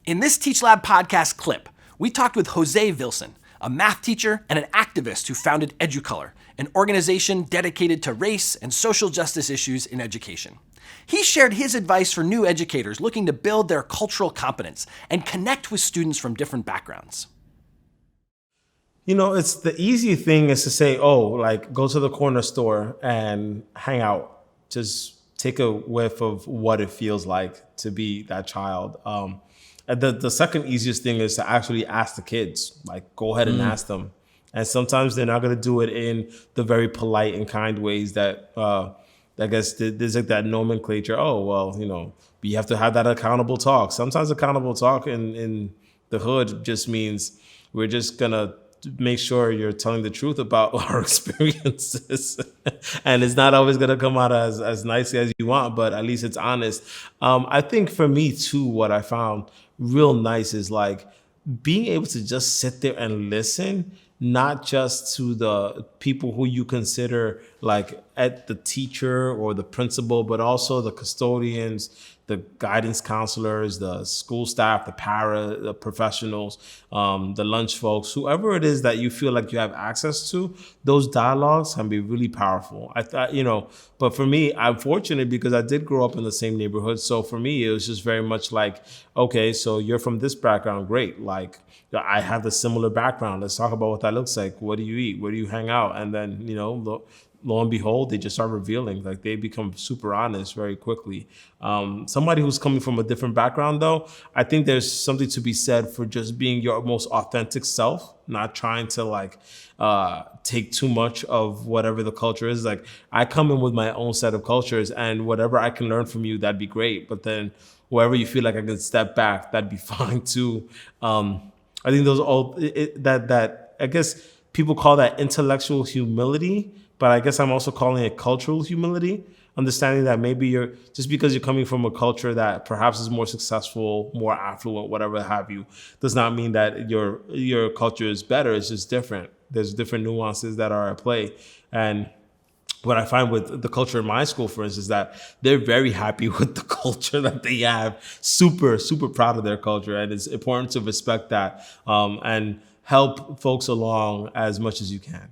In this TeachLab podcast clip, we talked with José Vilson, a math teacher and an activist who founded EduColor, an organization dedicated to race and social justice issues in education. He shared his advice for new educators looking to build their cultural competence and connect with students from different backgrounds. You know, it's the easy thing is to say, oh, like go to the corner store and hang out. Just take a whiff of what it feels like to be that child. And the second easiest thing is to actually ask the kids, like go ahead and ask them. And sometimes they're not going to do it in the very polite and kind ways that I guess there's like that nomenclature. Oh, well, you know, you have to have that accountable talk. Sometimes accountable talk in the hood just means we're just going to make sure you're telling the truth about our experiences. And it's not always going to come out as nicely as you want, but at least it's honest. I think for me too, what I found real nice is like being able to just sit there and listen, not just to the people who you consider like at the teacher or the principal, but also the custodians, the guidance counselors, the school staff, the professionals, the lunch folks, whoever it is that you feel like you have access to. Those dialogues can be really powerful. I thought, you know, but for me, I'm fortunate because I did grow up in the same neighborhood. So for me, it was just very much like, okay, so you're from this background, great. Like I have the similar background. Let's talk about what that looks like. What do you eat? Where do you hang out? And then, you know, lo and behold, they just start revealing, like they become super honest very quickly. Somebody who's coming from a different background though, I think there's something to be said for just being your most authentic self, not trying to like take too much of whatever the culture is. Like I come in with my own set of cultures and whatever I can learn from you, that'd be great. But then wherever you feel like I can step back, that'd be fine too. I think those all that I guess people call that intellectual humility, but I guess I'm also calling it cultural humility, understanding that maybe you're just because you're coming from a culture that perhaps is more successful, more affluent, whatever have you, does not mean that your culture is better. It's just different. There's different nuances that are at play. And what I find with the culture in my school, for instance, is that they're very happy with the culture that they have, super, super proud of their culture. And it's important to respect that and help folks along as much as you can.